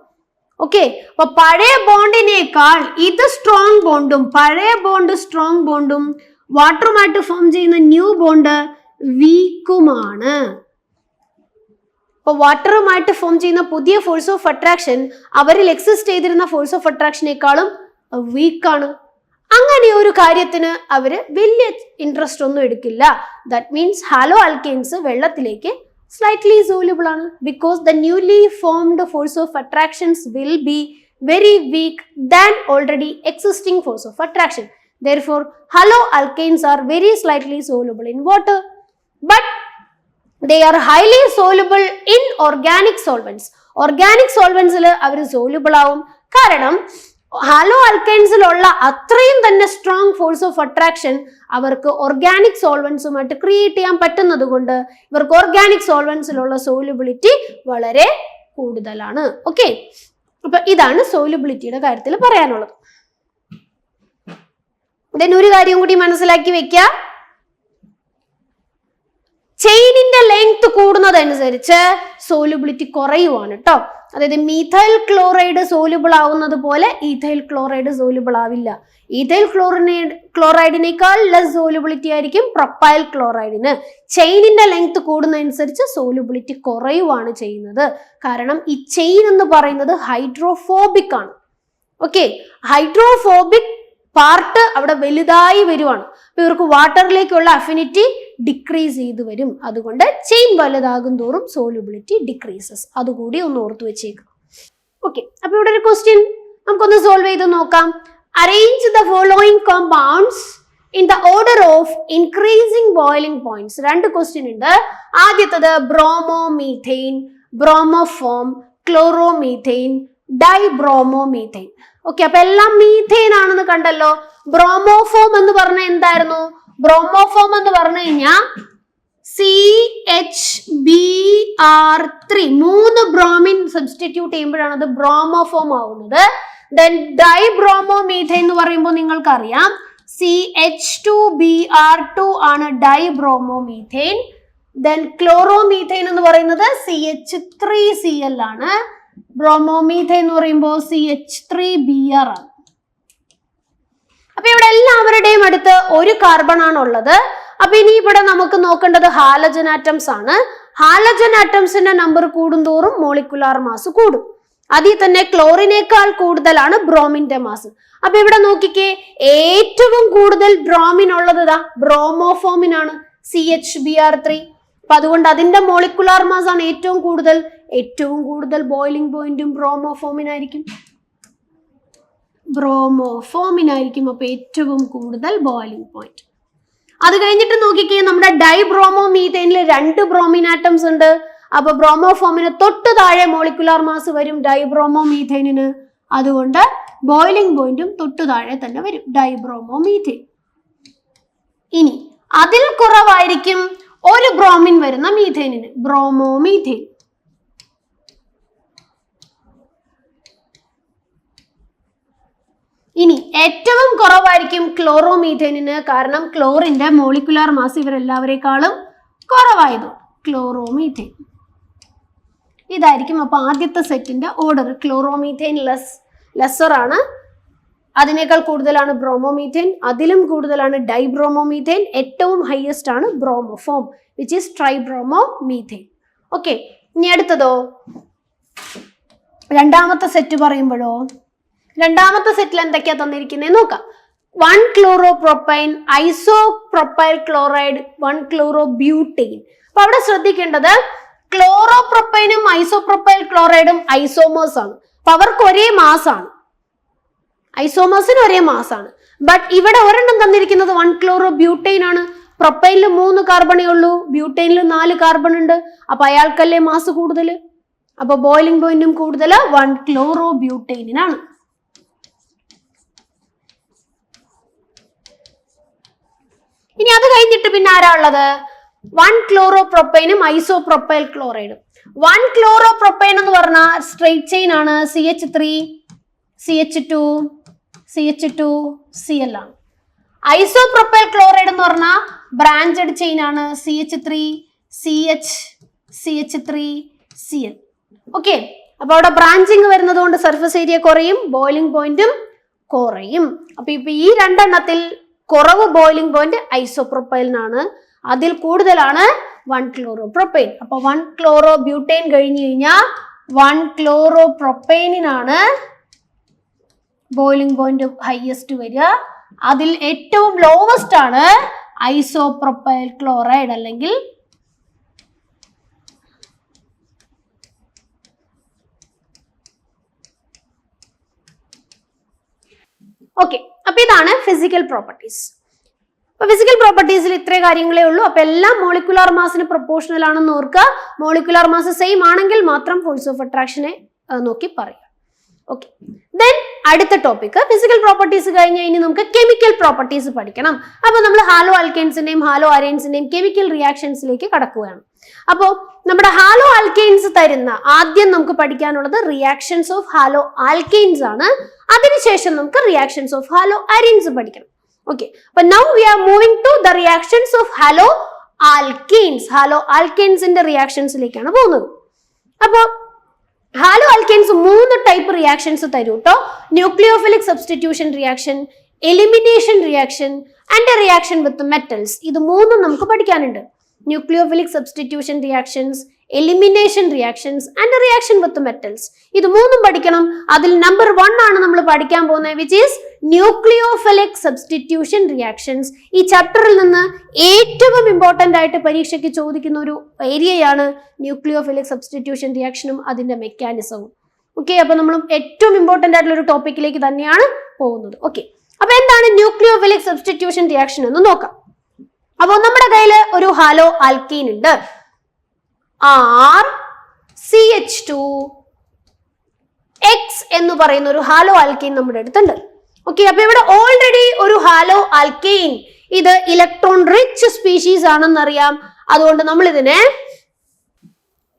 ഓക്കെ, അപ്പൊ പഴയ ബോണ്ടിനേക്കാൾ ഇത് സ്ട്രോങ് ബോണ്ടും, പഴയ ബോണ്ട് സ്ട്രോങ് ബോണ്ടും വാട്ടറുമായിട്ട് ഫോം ചെയ്യുന്ന ന്യൂ ബോണ്ട് വീക്കുമാണ്. അപ്പൊ വാട്ടറുമായിട്ട് ഫോം ചെയ്യുന്ന പുതിയ ഫോഴ്സ് ഓഫ് അട്രാക്ഷൻ അവരിൽ എക്സിസ്റ്റ് ചെയ്തിരുന്ന ഫോഴ്സ് ഓഫ് അട്രാക്ഷനേക്കാളും വീക്കാണ്. അങ്ങനെ ഒരു കാര്യത്തിന് അവര് വലിയ ഇൻട്രസ്റ്റ് ഒന്നും എടുക്കില്ല. ദാറ്റ് മീൻസ് ഹാലോ ആൽക്കെയിൻസ് വെള്ളത്തിലേക്ക് സ്ലൈറ്റ്ലി സോലുബിൾ ആണ്. Because the newly formed force of attractions will be very weak than already existing force of attraction. Therefore, halo alkanes are very slightly soluble in water, but they are highly soluble in organic solvents. Organic solvents our soluble ആവും. കാരണം hello ആൽക്കൈൻസിലുള്ള അത്രയും തന്നെ strong force of attraction അവർക്ക് organic സോൾവെന്റ്സുമായിട്ട് create ചെയ്യാൻ പറ്റുന്നത് കൊണ്ട് ഇവർക്ക് organic സോൾവെന്റ്സിലുള്ള solubility വളരെ കൂടുതലാണ്. ഓക്കെ, അപ്പൊ ഇതാണ് സോലുബിലിറ്റിയുടെ കാര്യത്തിൽ പറയാനുള്ളത്. ദെൻ ഒരു കാര്യം കൂടി മനസ്സിലാക്കി വെക്കുക, ചെയിനിന്റെ ലെങ്ത് കൂടുന്നതനുസരിച്ച് സോലുബിലിറ്റി കുറയുവാണ് കേട്ടോ. അതായത് മീഥൈൽ ക്ലോറൈഡ് സോലുബിൾ ആവുന്നത് പോലെ ഈഥൈൽ ക്ലോറൈഡ് സോലുബിൾ ആവില്ല. ഈഥൈൽ ക്ലോറൈഡിനേക്കാൾ ലെസ് സോലുബിലിറ്റി ആയിരിക്കും പ്രൊപ്പൈൽ ക്ലോറൈഡിന്. ചെയിനിന്റെ ലെങ്ത് കൂടുന്നതനുസരിച്ച് സോലുബിലിറ്റി കുറയുവാണ് ചെയ്യുന്നത്. കാരണം ഈ ചെയിൻ എന്ന് പറയുന്നത് ഹൈഡ്രോഫോബിക് ആണ്. ഓക്കെ, ഹൈഡ്രോഫോബിക് പാർട്ട് അവിടെ വലുതായി വരുവാണ്. അപ്പൊ ഇവർക്ക് വാട്ടറിലേക്കുള്ള അഫിനിറ്റി ഡിക്രീസ് ചെയ്ത് വരും. അതുകൊണ്ട് ചെയിൻ വലുതാകും തോറും സോലുബിലിറ്റി ഡിക്രീസസ്. അതുകൂടി ഒന്ന് ഓർത്തു വെച്ചേക്കും. ഓക്കെ, അപ്പൊ ഇവിടെ ഒരു ക്വസ്റ്റ്യൻ നമുക്കൊന്ന് സോൾവ് ചെയ്ത് നോക്കാം. Arrange the following compounds in the order of increasing boiling points. 2 question ഉണ്ട്. ആദ്യത്തത് ബ്രോമോമീഥെയിൻ, ബ്രോമോഫോം, ക്ലോറോമീഥെയിൻ, ഡൈബ്രോമോമീഥെയിൻ. ഓക്കെ, അപ്പൊ എല്ലാം മീഥെയിൻ ആണെന്ന് കണ്ടല്ലോ. ബ്രോമോഫോം എന്ന് പറഞ്ഞ എന്തായിരുന്നു? ബ്രോമോഫോം എന്ന് പറഞ്ഞു കഴിഞ്ഞാൽ CHBr3 3 ബ്രോമിൻ സബ്സ്റ്റിറ്റ്യൂട്ട് ചെയ്യുമ്പോഴാണ് അത് ബ്രോമോഫോം ആവുന്നത്. ദെൻ ഡൈബ്രോമോമീഥെയിൻ എന്ന് പറയുമ്പോൾ നിങ്ങൾക്കറിയാം CH2Br2 ആണ് ഡൈബ്രോമോമീഥെയിൻ. ദെൻ ക്ലോറോമീഥെയിൻ എന്ന് പറയുന്നത് CH3Cl ആണ്. ബ്രോമോമീഥെയിൻ എന്ന് പറയുമ്പോൾ CH3Br ആണ്. അപ്പൊ ഇവിടെ എല്ലാവരുടെയും അടുത്ത് ഒരു കാർബൺ ആണുള്ളത്. അപ്പൊ ഇനി ഇവിടെ നമുക്ക് നോക്കേണ്ടത് ഹാലജൻ ആറ്റംസ് ആണ്. ഹാലജൻ ആറ്റംസിന്റെ നമ്പർ കൂടുന്തോറും മോളിക്കുലാർ മാസ് കൂടും. അതിൽ തന്നെ ക്ലോറിനേക്കാൾ കൂടുതലാണ് ബ്രോമിന്റെ മാസ്. അപ്പൊ ഇവിടെ നോക്കിക്കേ, ഏറ്റവും കൂടുതൽ ബ്രോമിൻ ഉള്ളത് ബ്രോമോഫോമിനാണ്, CHBr3. അപ്പൊ അതുകൊണ്ട് അതിന്റെ മോളിക്കുലാർ മാസ് ആണ് ഏറ്റവും കൂടുതൽ ബോയിലിംഗ് പോയിന്റും ബ്രോമോഫോമിനായിരിക്കും. അപ്പൊ ഏറ്റവും കൂടുതൽ ബോയിലിംഗ് പോയിന്റ്. അത് കഴിഞ്ഞിട്ട് നോക്കിക്കേ, നമ്മുടെ ഡൈബ്രോമോമീഥെയിനിൽ 2 ബ്രോമിൻ ആറ്റംസ് ഉണ്ട്. അപ്പൊ ബ്രോമോഫോമിന് തൊട്ട് താഴെ മോളിക്കുലാർ മാസ് വരും ഡൈബ്രോമോമീഥെയിനിന്. അതുകൊണ്ട് ബോയിലിംഗ് പോയിന്റും തൊട്ടു താഴെ തന്നെ വരും ഡൈബ്രോമോമീഥെയിൻ. ഇനി അതിൽ കുറവായിരിക്കും ഒരു ബ്രോമിൻ വരുന്ന മീഥെയിനിന്, ബ്രോമോമീഥെയിൻ. ഇനി ഏറ്റവും കുറവായിരിക്കും ക്ലോറോമീഥെയിനിന്, കാരണം ക്ലോറിന്റെ മോളിക്കുലാർ മാസ് ഇവരെല്ലാവരെക്കാളും കുറവായത് ക്ലോറോമീഥെയിൻ. ഇതായിരിക്കും അപ്പൊ ആദ്യത്തെ സെറ്റിന്റെ ഓർഡർ. ക്ലോറോമീഥെയിൻ ലെസ്സർ ആണ്, അതിനേക്കാൾ കൂടുതലാണ് ബ്രോമോമീഥെയിൻ, അതിലും കൂടുതലാണ് ഡൈബ്രോമോമീഥെയിൻ, ഏറ്റവും ഹയസ്റ്റ് ആണ് ബ്രോമോഫോം വിച്ച് ഈസ് ട്രൈബ്രോമോമീഥെയിൻ. ഓക്കെ, ഇനി അടുത്തതോ രണ്ടാമത്തെ സെറ്റ് പറയുമ്പോഴോ, രണ്ടാമത്തെ സെറ്റിൽ എന്തൊക്കെയാ തന്നിരിക്കുന്നത് നോക്കാം. 1 ക്ലോറോപ്രോപ്പൈൻ, ഐസോപ്രോപ്പൈൽ ക്ലോറൈഡ്, 1 ക്ലോറോബ്യൂട്ടെയിൻ. അപ്പൊ അവിടെ ശ്രദ്ധിക്കേണ്ടത് ക്ലോറോപ്രോപ്പൈനും ഐസോപ്രോപ്പൈൽ ക്ലോറൈഡും ഐസോമേഴ്സ് ആണ്. അപ്പൊ അവർക്ക് ഒരേ മാസാണ്, ഐസോമേഴ്സിന് ഒരേ മാസാണ്. ബട്ട് ഇവിടെ ഒരെണ്ണം തന്നിരിക്കുന്നത് 1 ക്ലോറോബ്യൂട്ടെയിൻ ആണ്. പ്രൊപ്പൈനിൽ 3 കാർബണേ ഉള്ളൂ, ബ്യൂട്ടെയിനിൽ 4 കാർബൺ ഉണ്ട്. അപ്പൊ അയാൾക്കല്ലേ മാസ് കൂടുതൽ. അപ്പൊ ബോയിലിംഗ് പോയിന്റും കൂടുതൽ 1 ക്ലോറോബ്യൂട്ടെയിനാണ്. ഇനി അത് കഴിഞ്ഞിട്ട് പിന്നെ ആരാ ഉള്ളത്? 1 ക്ലോറോപ്രോപ്പൈനും ഐസോപ്രോപ്പൈൽ ക്ലോറൈഡും. 1 ക്ലോറോപ്രോപ്പൈൻ എന്ന് പറഞ്ഞാൽ സ്ട്രെയിറ്റ് ചെയിൻ ആണ്, CH3 CH2 CH2 Cl ആണ്. ഐസോപ്രോപ്പൈൽ ക്ലോറൈഡ് എന്ന് പറഞ്ഞാൽ ബ്രാഞ്ചഡ് ചെയിൻ ആണ്, CH3 CH CH3 Cl. Okay, അപ്പൊ അവിടെ ബ്രാഞ്ചിങ് വരുന്നത് കൊണ്ട് സർഫസ് ഏരിയ കുറയും, ബോയിലിംഗ് പോയിന്റും കുറയും. അപ്പൊ ഇപ്പൊ ഈ രണ്ടെണ്ണത്തിൽ കുറവ് ബോയിലിംഗ് പോയിന്റ് ഐസോപ്രോപ്പൈലിനാണ്, അതിൽ കൂടുതലാണ് 1 ക്ലോറോപ്രോപ്പൈൻ. അപ്പൊ 1 ക്ലോറോബ്യൂട്ടെയിൻ കഴിഞ്ഞു കഴിഞ്ഞാൽ 1 ക്ലോറോപ്രോപ്പൈനിനാണ് ബോയിലിംഗ് പോയിന്റ് ഹയസ്റ്റ് വരിക. അതിൽ ഏറ്റവും ലോവസ്റ്റ് ആണ് ഐസോപ്രോപ്പൈൽ ക്ലോറൈഡ് അല്ലെങ്കിൽ ഓക്കെ. അപ്പൊ ഇതാണ് ഫിസിക്കൽ പ്രോപ്പർട്ടീസ്. അപ്പൊ ഫിസിക്കൽ പ്രോപ്പർട്ടീസിൽ ഇത്രേ കാര്യങ്ങളേ ഉള്ളൂ. അപ്പൊ എല്ലാം മോളിക്കുലാർ മാസിന് പ്രൊപ്പോർഷണൽ ആണെന്ന് ഓർക്കുക. മോളിക്കുലാർ മാസ് സെയിം ആണെങ്കിൽ മാത്രം ഫോഴ്സ് ഓഫ് അട്രാക്ഷനെ നോക്കി പറയുക. ഓക്കെ, ദെൻ അടുത്ത ടോപ്പിക് ഫിസിക്കൽ പ്രോപ്പർട്ടീസ് കഴിഞ്ഞ് ഇനി നമുക്ക് കെമിക്കൽ പ്രോപ്പർട്ടീസ് പഠിക്കണം. അപ്പൊ നമ്മൾ ഹാലോ ആൽക്കെയിൻസിന്റെയും ഹാലോ അരൈൻസിന്റെയും കെമിക്കൽ റിയാക്ഷൻസിലേക്ക് കടക്കുകയാണ്. അപ്പോൾ നമ്മുടെ ഹാലോ ആൽക്കെയിൻസ് തരുന്ന ആദ്യം നമുക്ക് പഠിക്കാനുള്ളത് റിയാക്ഷൻസ് ഓഫ് ഹാലോ ആൽക്കെയിൻസ് ആണ്. അതിനുശേഷം നമുക്ക് റിയാക്ഷൻസ് ഓഫ് ഹാലോ അരൈൻസ് പഠിക്കണം. ഓക്കെ, അപ്പൊ now we are moving to the reactions of halo alkanes. Halo ആൽക്കെയിൻസിന്റെ റിയാക്ഷൻസിലേക്കാണ് പോകുന്നത്. അപ്പൊ ഹാലോ ആൽക്കെയിൻസ് 3 ടൈപ്പ് റിയാക്ഷൻസ് തരും കേട്ടോ. Nucleophilic substitution reaction, elimination reaction and reaction with metals. ഇത് 3 നമുക്ക് പഠിക്കാനുണ്ട്. Nucleophilic substitution reactions, elimination reactions and reaction with metals. ഇത് 3 പഠിക്കണം. അതിൽ നമ്പർ 1 ആണ് നമ്മൾ പഠിക്കാൻ പോകുന്നത്, which is nucleophilic substitution reactions. ഈ ചാപ്റ്ററിൽ നിന്ന് ഏറ്റവും ഇമ്പോർട്ടന്റ് ആയിട്ട് പരീക്ഷയ്ക്ക് ചോദിക്കുന്ന ഒരു ഏരിയയാണ് ന്യൂക്ലിയോഫിലിക് സബ്സ്റ്റിറ്റ്യൂഷൻ റിയാക്ഷനും അതിന്റെ മെക്കാനിസവും. ഓക്കെ, അപ്പൊ നമ്മൾ ഏറ്റവും ഇമ്പോർട്ടന്റ് ആയിട്ടുള്ള ഒരു ടോപ്പിക്കിലേക്ക് തന്നെയാണ് പോകുന്നത്. ഓക്കെ, അപ്പൊ എന്താണ് ന്യൂക്ലിയോഫിലിക് സബ്സ്റ്റിറ്റ്യൂഷൻ റിയാക്ഷൻ എന്ന് നോക്കാം. അപ്പോൾ നമ്മുടെ കയ്യിൽ ഒരു ഹാലോ ആൽക്കീൻ ഉണ്ട്, RCH2 എക്സ് എന്ന് പറയുന്ന ഒരു ഹാലോ ആൽക്കെയിൻ നമ്മുടെ അടുത്തുണ്ട്. ഓക്കെ, അപ്പൊ ഇവിടെ ഓൾറെഡി ഒരു ഹാലോ ആൽക്കെയിൻ, ഇത് ഇലക്ട്രോൺ റിച്ച് സ്പീഷീസ് ആണെന്നറിയാം. അതുകൊണ്ട് നമ്മൾ ഇതിനെ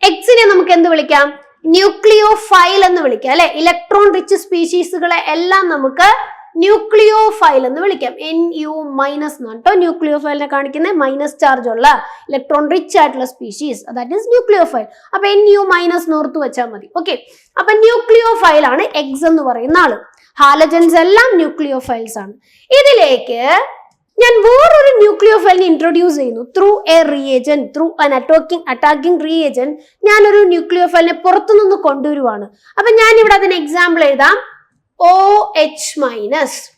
എക്സിനെ നമുക്ക് എന്ത് വിളിക്കാം? ന്യൂക്ലിയോഫൈൽ എന്ന് വിളിക്കാം അല്ലെ. ഇലക്ട്രോൺ റിച്ച് സ്പീഷീസുകളെ എല്ലാം നമുക്ക് ന്യൂക്ലിയോഫൈൽ എന്ന് വിളിക്കാം. NU- എന്നാണ് കേട്ടോ ന്യൂക്ലിയോഫൈലിനെ കാണിക്കുന്ന മൈനസ് ചാർജ് ഉള്ള ഇലക്ട്രോൺ റിച്ച് ആയിട്ടുള്ള സ്പീഷീസ്, ദാറ്റ് ഈസ് ന്യൂക്ലിയോഫൈൽ. അപ്പൊ NU- ഓർത്ത് വെച്ചാൽ മതി. ഓക്കെ, അപ്പൊ ന്യൂക്ലിയോഫൈൽ ആണ് എഗ്സ് എന്ന് പറയുന്ന ആള്. ഹാലജൻസ് എല്ലാം ന്യൂക്ലിയോഫൈൽസ് ആണ്. ഇതിലേക്ക് ഞാൻ വേറൊരു ന്യൂക്ലിയോഫൈലിനെ ഇൻട്രൊഡ്യൂസ് ചെയ്യുന്നു. Through A reagent, through an attacking reagent ഞാനൊരു ന്യൂക്ലിയോഫൈലിനെ പുറത്തുനിന്ന് കൊണ്ടുവരുവാണ്. അപ്പൊ ഞാൻ ഇവിടെ അതിന് എക്സാമ്പിൾ എഴുതാം, OH-.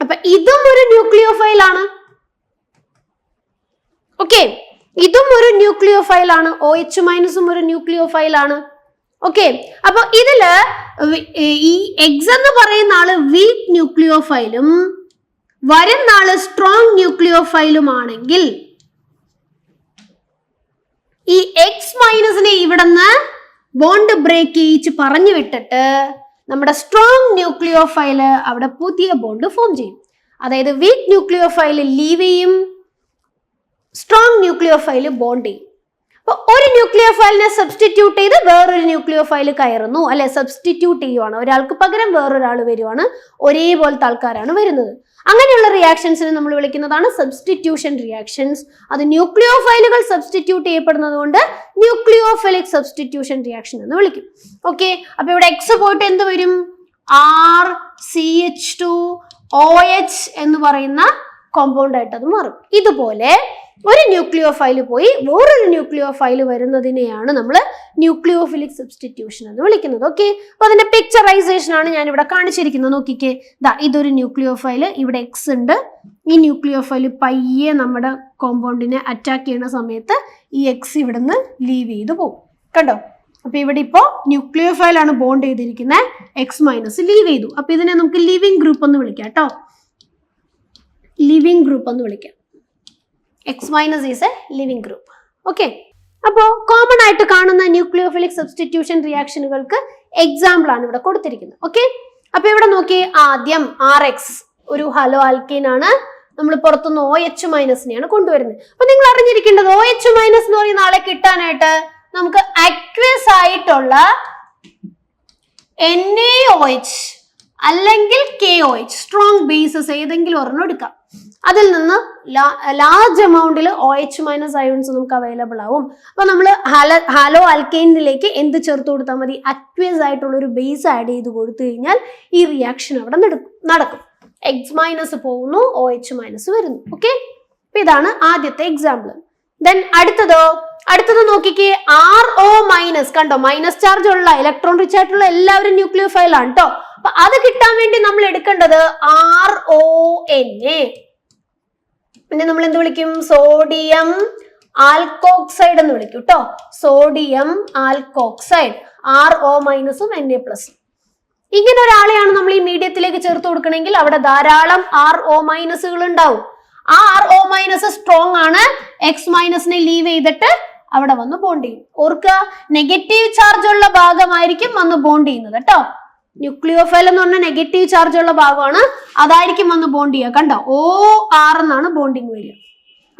അപ്പൊ ഇതും ഒരു ന്യൂക്ലിയോഫൈൽ ആണ്. ഓക്കെ, ഇതും ഒരു ന്യൂക്ലിയോഫൈൽ ആണ്. OH- ഒരു ന്യൂക്ലിയോഫൈൽ ആണ്. ഓക്കെ, അപ്പൊ ഇതില് ഈ എഗ്സ് എന്ന് പറയുന്ന ആള് വീക്ക് ന്യൂക്ലിയോഫൈലും വരുന്ന ആള് സ്ട്രോങ് ന്യൂക്ലിയോഫൈലുമാണെങ്കിൽ ഈ X- ഇവിടുന്ന് ബോണ്ട് ബ്രേക്ക് ചെയ്യിച്ച് പറഞ്ഞു വിട്ടിട്ട് നമ്മുടെ സ്ട്രോങ് ന്യൂക്ലിയോഫൈല് അവിടെ പുതിയ ബോണ്ട് ഫോം ചെയ്യും. അതായത് വീക്ക് ന്യൂക്ലിയോഫൈല് ലീവ് ചെയ്യും, സ്ട്രോങ് ന്യൂക്ലിയോഫൈല് ബോണ്ട് ചെയ്യും. അപ്പൊ ഒരു ന്യൂക്ലിയോഫൈലിനെ സബ്സ്റ്റിറ്റ്യൂട്ട് ചെയ്ത് വേറൊരു ന്യൂക്ലിയോഫൈല് കയറുന്നു അല്ലെ, സബ്സ്റ്റിറ്റ്യൂട്ട് ചെയ്യുവാണ്. ഒരാൾക്ക് പകരം വേറൊരാൾ വരുവാണ്, ഒരേപോലത്തെ ആൾക്കാരാണ് വരുന്നത്. അങ്ങനെയുള്ള റിയാക്ഷൻസിനെ നമ്മൾ വിളിക്കുന്നതാണ് സബ്സ്റ്റിറ്റ്യൂഷൻ റിയാക്ഷൻസ്. അത് ന്യൂക്ലിയോഫൈലുകൾ സബ്സ്റ്റിറ്റ്യൂട്ട് ചെയ്യപ്പെടുന്നത് കൊണ്ട് ന്യൂക്ലിയോഫിലിക് സബ്സ്റ്റിറ്റ്യൂഷൻ റിയാക്ഷൻ എന്ന് വിളിക്കും. ഓക്കെ, അപ്പൊ ഇവിടെ എക്സ് പോയിട്ട് എന്ത് വരും? RCH2OH എന്ന് പറയുന്ന കോമ്പൗണ്ട് ആയിട്ട് അത് മാറും. ഇതുപോലെ ഒരു ന്യൂക്ലിയോഫൈല് പോയി വേറൊരു ന്യൂക്ലിയോഫൈല് വരുന്നതിനെയാണ് നമ്മൾ ന്യൂക്ലിയോഫിലിക് സബ്സ്റ്റിറ്റ്യൂഷൻ എന്ന് വിളിക്കുന്നത്. ഓക്കെ, അപ്പൊ അതിന്റെ പിക്ചറൈസേഷൻ ആണ് ഞാൻ ഇവിടെ കാണിച്ചിരിക്കുന്നത്. നോക്കിക്കേ, ഇതൊരു ന്യൂക്ലിയോഫൈല്, ഇവിടെ എക്സ് ഉണ്ട്. ഈ ന്യൂക്ലിയോഫൈല് പയ്യെ നമ്മുടെ കോമ്പൗണ്ടിനെ അറ്റാക്ക് ചെയ്യുന്ന സമയത്ത് ഈ എക്സ് ഇവിടുന്ന് ലീവ് ചെയ്ത് പോകും. കണ്ടോ? അപ്പൊ ഇവിടെ ഇപ്പോ ന്യൂക്ലിയോഫൈൽ ആണ് ബോണ്ട് ചെയ്തിരിക്കുന്നത്, X- ലീവ് ചെയ്തു. അപ്പൊ ഇതിനെ നമുക്ക് ലിവിങ് ഗ്രൂപ്പ് എന്ന് വിളിക്കാം കേട്ടോ. ലിവിങ് ഗ്രൂപ്പ് എന്ന് വിളിക്കാം. X- is A living group. Okay, അപ്പോൾ കോമൺ ആയിട്ട് കാണുന്ന ന്യൂക്ലിയോഫിലിക് സബ്സ്റ്റിറ്റ്യൂഷൻ റിയാക്ഷനുകൾക്ക് എക്സാമ്പിൾ ആണ് ഇവിടെ കൊടുത്തിരിക്കുന്നത്. ഓക്കെ, അപ്പൊ ഇവിടെ നോക്കി, ആദ്യം RX ഒരു ഹലോ ആൽക്കീൻ ആണ്, നമ്മൾ പുറത്തുനിന്ന് OH- കൊണ്ടുവരുന്നത്. അപ്പൊ നിങ്ങൾ അറിഞ്ഞിരിക്കേണ്ടത് OH- എന്ന് പറയുന്ന ആളെ കിട്ടാനായിട്ട് നമുക്ക് അക്വസ് ആയിട്ടുള്ള NaOH അല്ലെങ്കിൽ KOH സ്ട്രോങ് ബേസസ് ഏതെങ്കിലും ഒരെണ്ണം എടുക്കാം. അതിൽ നിന്ന് ലാർജ് എമൗണ്ടിൽ OH- അയോൺസ് നമുക്ക് അവൈലബിൾ ആവും. അപ്പൊ നമ്മൾ ഹാലോ ആൽക്കൈനിലേക്ക് എന്ത് ചേർത്ത് കൊടുത്താൽ മതി? അക്വസ് ആയിട്ടുള്ള ഒരു ബേസ് ആഡ് ചെയ്ത് കൊടുത്തു കഴിഞ്ഞാൽ ഈ റിയാക്ഷൻ അവിടെ നടക്കും. X- പോകുന്നു, OH- വരുന്നു. ഓക്കെ, അപ്പൊ ഇതാണ് ആദ്യത്തെ എക്സാമ്പിൾ. ദെൻ അടുത്തത് നോക്കിക്കേ, RO- കണ്ടോ, മൈനസ് ചാർജ് ഉള്ള ഇലക്ട്രോൺ റിച്ച് ആയിട്ടുള്ള എല്ലാവരും ന്യൂക്ലിയോഫൈൽ ആണ് കേട്ടോ. അപ്പൊ അത് കിട്ടാൻ വേണ്ടി നമ്മൾ എടുക്കേണ്ടത് RONA. പിന്നെ നമ്മൾ എന്ത് വിളിക്കും? സോഡിയം ആൽക്കോക്സൈഡ് എന്ന് വിളിക്കും കേട്ടോ. Sodium alkoxide, RO- Na+. ഇങ്ങനെ ഒരാളെയാണ് നമ്മൾ ഈ മീഡിയത്തിലേക്ക് ചേർത്ത് കൊടുക്കണമെങ്കിൽ അവിടെ ധാരാളം RO- ഉണ്ടാവും. ആ RO- സ്ട്രോങ് ആണ്, X- ലീവ് ചെയ്തിട്ട് അവിടെ വന്ന് ബോണ്ട് ചെയ്യും. ഓർക്കുക, നെഗറ്റീവ് ചാർജ് ഉള്ള ഭാഗമായിരിക്കും വന്ന് ബോണ്ട് ചെയ്യുന്നത് കേട്ടോ. ന്യൂക്ലിയോഫൈൽ എന്ന് പറഞ്ഞാൽ നെഗറ്റീവ് ചാർജ് ഉള്ള ഭാഗമാണ്, അതായിരിക്കും വന്ന് ബോണ്ട് ചെയ്യുക. കണ്ടോ, OR എന്നാണ് ബോണ്ടിങ് വരിക,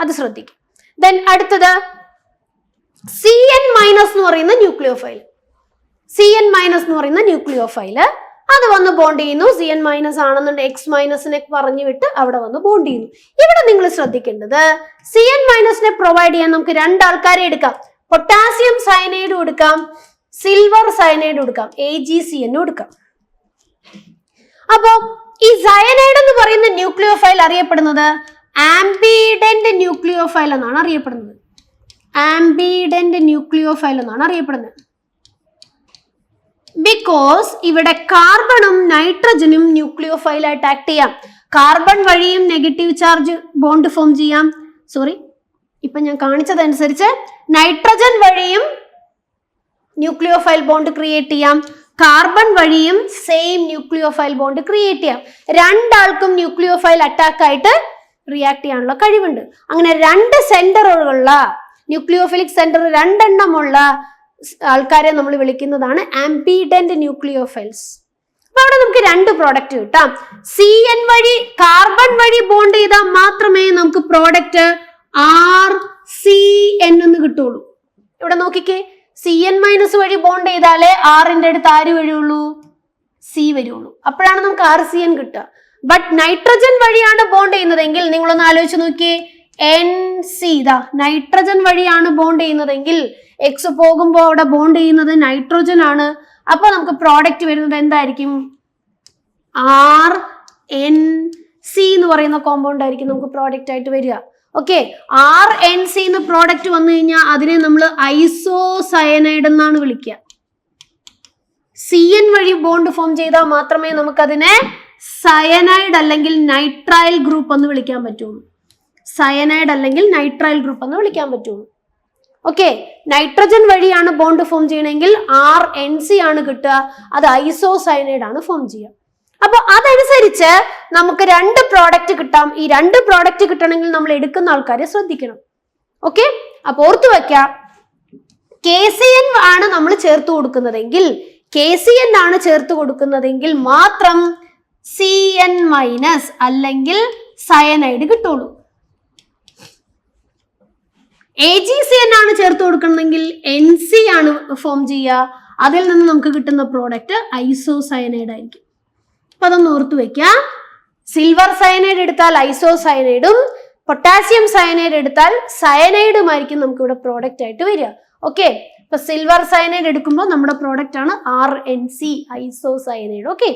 അത് ശ്രദ്ധിക്കും. ദെൻ അടുത്തത് CN- എന്ന് പറയുന്ന ന്യൂക്ലിയോഫൈൽ. CN- എന്ന് പറയുന്ന ന്യൂക്ലിയോഫൈല് അത് വന്ന് ബോണ്ട് ചെയ്യുന്നു. CN- ആണെന്നുണ്ടെങ്കിൽ X- പറഞ്ഞു വിട്ട് അവിടെ വന്ന് ബോണ്ട് ചെയ്യുന്നു. ഇവിടെ നിങ്ങൾ ശ്രദ്ധിക്കേണ്ടത് CN- പ്രൊവൈഡ് ചെയ്യാൻ നമുക്ക് രണ്ടാൾക്കാരെ എടുക്കാം. പൊട്ടാസ്യം സയനൈഡ് കൊടുക്കാം, സിൽവർ സയനൈഡ് കൊടുക്കാം, AgCN കൊടുക്കാം. അപ്പോ ഈ സയനൈഡ് എന്ന് പറയുന്ന ന്യൂക്ലിയോഫൈൽ അറിയപ്പെടുന്നത് ആംബിഡന്റ് ന്യൂക്ലിയോഫൈൽ എന്നാണ് അറിയപ്പെടുന്നത്. ആംബിഡന്റ് ന്യൂക്ലിയോഫൈൽ എന്നാണ് അറിയപ്പെടുന്നത്. ബിക്കോസ് ഇവിടെ കാർബണും നൈട്രജനും ന്യൂക്ലിയോഫൈൽ ആയിട്ട് ആക്ട് ചെയ്യാം. കാർബൺ വഴിയും നെഗറ്റീവ് ചാർജ് ബോണ്ട് ഫോം ചെയ്യാം. ഇപ്പൊ ഞാൻ കാണിച്ചതനുസരിച്ച് നൈട്രജൻ വഴിയും ന്യൂക്ലിയോഫൈൽ ബോണ്ട് ക്രിയേറ്റ് ചെയ്യാം, കാർബൺ വഴിയും സെയിം ന്യൂക്ലിയോഫൈൽ ബോണ്ട് ക്രിയേറ്റ് ചെയ്യാം. രണ്ടാൾക്കും ന്യൂക്ലിയോഫൈൽ അറ്റാക്ക് ആയിട്ട് റിയാക്ട് ചെയ്യാനുള്ള കഴിവുണ്ട്. അങ്ങനെ രണ്ട് സെന്ററുകളുള്ള ന്യൂക്ലിയോഫിലിക് സെന്റർ രണ്ടെണ്ണമുള്ള ആൾക്കാരെ നമ്മൾ വിളിക്കുന്നതാണ് ആംബിഡന്റ് ന്യൂക്ലിയോഫൈൽസ്. അപ്പൊ അവിടെ നമുക്ക് രണ്ട് പ്രോഡക്റ്റ് കിട്ടാം. CN വഴി കാർബൺ വഴി ബോണ്ട് ചെയ്താൽ മാത്രമേ നമുക്ക് പ്രോഡക്റ്റ് RCN എന്ന് കിട്ടുള്ളൂ. ഇവിടെ നോക്കിക്കേ, CN മൈനസ് വഴി ബോണ്ട് ചെയ്താലേ ആറിന്റെ അടുത്ത് ആര് വഴിയുള്ളൂ? C വരുള്ളൂ. അപ്പോഴാണ് നമുക്ക് RCN കിട്ടുക. ബട്ട് നൈട്രജൻ വഴിയാണ് ബോണ്ട് ചെയ്യുന്നതെങ്കിൽ നിങ്ങളൊന്ന് ആലോചിച്ച് നോക്കിയേ, NC ഇതാ നൈട്രജൻ വഴിയാണ് ബോണ്ട് ചെയ്യുന്നതെങ്കിൽ X പോകുമ്പോൾ അവിടെ ബോണ്ട് ചെയ്യുന്നത് നൈട്രോജൻ ആണ്. അപ്പൊ നമുക്ക് പ്രോഡക്റ്റ് വരുന്നത് എന്തായിരിക്കും? RNC എന്ന് പറയുന്ന കോമ്പൗണ്ട് ആയിരിക്കും നമുക്ക് പ്രോഡക്റ്റ് ആയിട്ട് വരിക. ഓക്കെ, RNC എന്ന് പ്രോഡക്റ്റ് വന്നു കഴിഞ്ഞാൽ അതിനെ നമ്മൾ ഐസോസയനൈഡ് എന്നാണ് വിളിക്കുക. CN വഴി ബോണ്ട് ഫോം ചെയ്താൽ മാത്രമേ നമുക്കതിനെ സയനൈഡ് അല്ലെങ്കിൽ നൈട്രൈൽ ഗ്രൂപ്പ് എന്ന് വിളിക്കാൻ പറ്റുള്ളൂ. സയനൈഡ് അല്ലെങ്കിൽ നൈട്രൈൽ ഗ്രൂപ്പ് എന്ന് വിളിക്കാൻ പറ്റുള്ളൂ. ഓക്കെ, നൈട്രജൻ വഴിയാണ് ബോണ്ട് ഫോം ചെയ്യണമെങ്കിൽ RNC ആണ് കിട്ടുക. അത് ഐസോസയനൈഡ് ആണ് ഫോം ചെയ്യുക. അപ്പൊ അതനുസരിച്ച് നമുക്ക് രണ്ട് പ്രോഡക്റ്റ് കിട്ടാം. ഈ രണ്ട് പ്രോഡക്റ്റ് കിട്ടണമെങ്കിൽ നമ്മൾ എടുക്കുന്ന ആൾക്കാരെ ശ്രദ്ധിക്കണം. ഓക്കെ, അപ്പൊ ഓർത്തു വെക്കാം, KCN ആണ് നമ്മൾ ചേർത്ത് കൊടുക്കുന്നതെങ്കിൽ KCN ആണ് ചേർത്ത് കൊടുക്കുന്നതെങ്കിൽ മാത്രം CN മൈനസ് അല്ലെങ്കിൽ സയനൈഡ് കിട്ടുള്ളൂ. AgCN ആണ് ചേർത്ത് കൊടുക്കണമെങ്കിൽ NC ആണ് ഫോം ചെയ്യുക. അതിൽ നിന്ന് നമുക്ക് കിട്ടുന്ന പ്രോഡക്റ്റ് ഐസോസയനൈഡ് ആയിരിക്കും. അപ്പൊ അതൊന്ന് ഓർത്തു വെക്കുക. സിൽവർ സയനൈഡ് എടുത്താൽ ഐസോസയനൈഡും പൊട്ടാസ്യം സയനൈഡ് എടുത്താൽ സയനൈഡുമായിരിക്കും നമുക്ക് ഇവിടെ പ്രോഡക്റ്റ് ആയിട്ട് വരിക. ഓക്കെ, ഇപ്പൊ സിൽവർ സയനൈഡ് എടുക്കുമ്പോൾ നമ്മുടെ പ്രോഡക്റ്റ് ആണ് RNC ഐസോസയനൈഡ്. ഓക്കെ,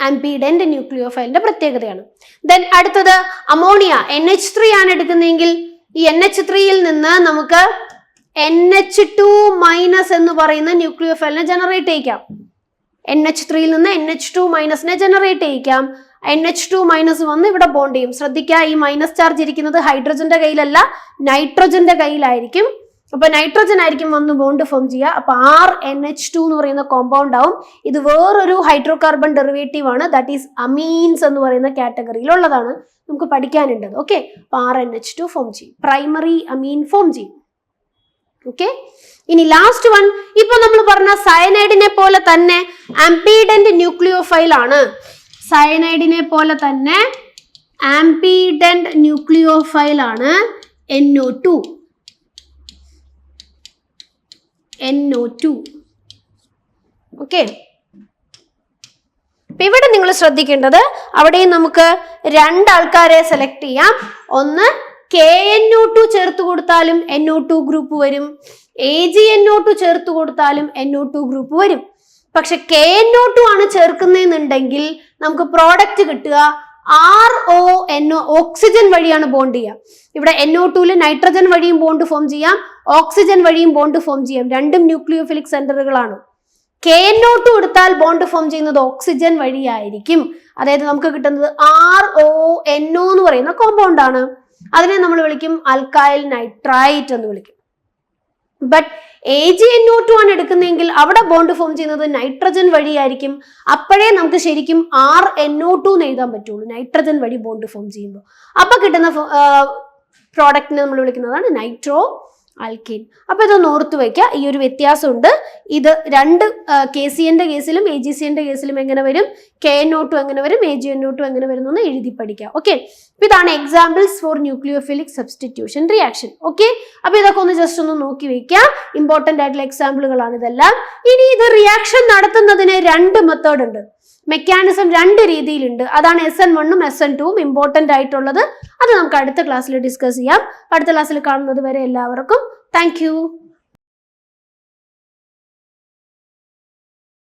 ആംബിഡന്റ് ന്യൂക്ലിയോഫൈലിന്റെ പ്രത്യേകതയാണ്. ദെൻ അടുത്തത് അമോണിയ NH3 ആണ് എടുക്കുന്നതെങ്കിൽ ഈ NH3യിൽ നിന്ന് നമുക്ക് NH2 മൈനസ് എന്ന് പറയുന്ന ന്യൂക്ലിയോഫൈലിനെ ജനറേറ്റ് ചെയ്യിക്കാം. NH3യിൽ നിന്ന് NH2 മൈനസിനെ ജനറേറ്റ് ചെയ്യിക്കാം. NH2 മൈനസ് വന്ന് ഇവിടെ ബോണ്ട് ചെയ്യും. ശ്രദ്ധിക്കുക, ഈ മൈനസ് ചാർജ് ഇരിക്കുന്നത് ഹൈഡ്രജന്റെ കയ്യിലല്ല, നൈട്രജന്റെ കയ്യിലായിരിക്കും. അപ്പൊ നൈട്രജൻ ആയിരിക്കും വന്ന് ബോണ്ട് ഫോം ചെയ്യുക. അപ്പൊ RNH2 എന്ന് പറയുന്ന കോമ്പൗണ്ട് ആവും. ഇത് വേറൊരു ഹൈഡ്രോ കാർബൺ ഡെറിവേറ്റീവ് ആണ്. ദാറ്റ് ഈസ് അമീൻസ് എന്ന് പറയുന്ന കാറ്റഗറിയിലുള്ളതാണ്, നമുക്ക് പഠിക്കാനുണ്ടത്. ഓക്കെ, അപ്പൊ RNH2 ഫോം ചെയ്യും, പ്രൈമറി അമീൻ ഫോം ചെയ്യും. ഓക്കെ, ഇനി ലാസ്റ്റ് വൺ, ഇപ്പൊ നമ്മൾ പറഞ്ഞ സയനൈഡിനെ പോലെ തന്നെ ആംബിഡന്റ് ന്യൂക്ലിയോഫൈൽ ആണ്. സയനൈഡിനെ പോലെ തന്നെ ആംബിഡന്റ് ന്യൂക്ലിയോഫൈൽ ആണ് NO2. ഓക്കെ, അപ്പൊ ഇവിടെ നിങ്ങൾ ശ്രദ്ധിക്കേണ്ടത്, അവിടെയും നമുക്ക് രണ്ടാൾക്കാരെ സെലക്ട് ചെയ്യാം. ഒന്ന് KNO2 ചേർത്ത് കൊടുത്താലും NO2 ഗ്രൂപ്പ് വരും, AgNO2 ചേർത്ത് കൊടുത്താലും NO2 ഗ്രൂപ്പ് വരും. പക്ഷെ KNO2 ആണ് ചേർക്കുന്നതെന്നുണ്ടെങ്കിൽ നമുക്ക് പ്രോഡക്റ്റ് കിട്ടുക RONO, ഓക്സിജൻ വഴിയാണ് ബോണ്ട് ചെയ്യുക. ഇവിടെ NO2ല് നൈട്രജൻ വഴിയും ബോണ്ട് ഫോം ചെയ്യാം, ഓക്സിജൻ വഴിയും ബോണ്ട് ഫോം ചെയ്യാം. രണ്ടും ന്യൂക്ലിയോഫിലിക് സെന്ററുകളാണ്. KNO2 എടുത്താൽ ബോണ്ട് ഫോം ചെയ്യുന്നത് ഓക്സിജൻ വഴിയായിരിക്കും. അതായത് നമുക്ക് കിട്ടുന്നത് RONO എന്ന് പറയുന്ന കോമ്പൗണ്ട് ആണ്. അതിനെ നമ്മൾ വിളിക്കും അൽക്കൈൽ നൈട്രൈറ്റ് എന്ന് വിളിക്കും. ബട്ട് AgNO2 ആണ് എടുക്കുന്നതെങ്കിൽ അവിടെ ബോണ്ട് ഫോം ചെയ്യുന്നത് നൈട്രജൻ വഴിയായിരിക്കും. അപ്പോഴേ നമുക്ക് ശരിക്കും RNO2 എന്ന് എഴുതാൻ പറ്റുള്ളൂ, നൈട്രജൻ വഴി ബോണ്ട് ഫോം ചെയ്യുമ്പോൾ. അപ്പൊ കിട്ടുന്ന പ്രോഡക്റ്റിനെ നമ്മൾ വിളിക്കുന്നതാണ് നൈട്രോ ആൽക്കീൻ. അപ്പൊ ഇതൊന്ന് ഓർത്തു വയ്ക്കുക, ഈ ഒരു വ്യത്യാസമുണ്ട്. ഇത് രണ്ട് KCNന്റെ കേസിലും AgCNന്റെ കേസിലും എങ്ങനെ വരും, KNO2 എങ്ങനെ വരും, AgNO2 എങ്ങനെ വരും എന്ന് എഴുതി പഠിക്കുക. ഓക്കെ, അപ്പൊ ഇതാണ് examples for nucleophilic substitution reaction. Okay, അപ്പൊ ഇതൊക്കെ ഒന്ന് ജസ്റ്റ് ഒന്ന് നോക്കി വെക്കുക, ഇമ്പോർട്ടന്റ് ആയിട്ടുള്ള എക്സാമ്പിളുകളാണ് ഇതെല്ലാം. ഇനി ഇത് റിയാക്ഷൻ നടത്തുന്നതിന് രണ്ട് മെത്തേഡ് ഉണ്ട്, മെക്കാനിസം രണ്ട് രീതിയിലുണ്ട്. അതാണ് SN1ഉം SN2ഉം ഇമ്പോർട്ടന്റ് ആയിട്ടുള്ളത്. അത് നമുക്ക് അടുത്ത ക്ലാസ്സിൽ ഡിസ്കസ് ചെയ്യാം. അടുത്ത ക്ലാസ്സിൽ കാണുന്നത് വരെ എല്ലാവർക്കും താങ്ക് യു.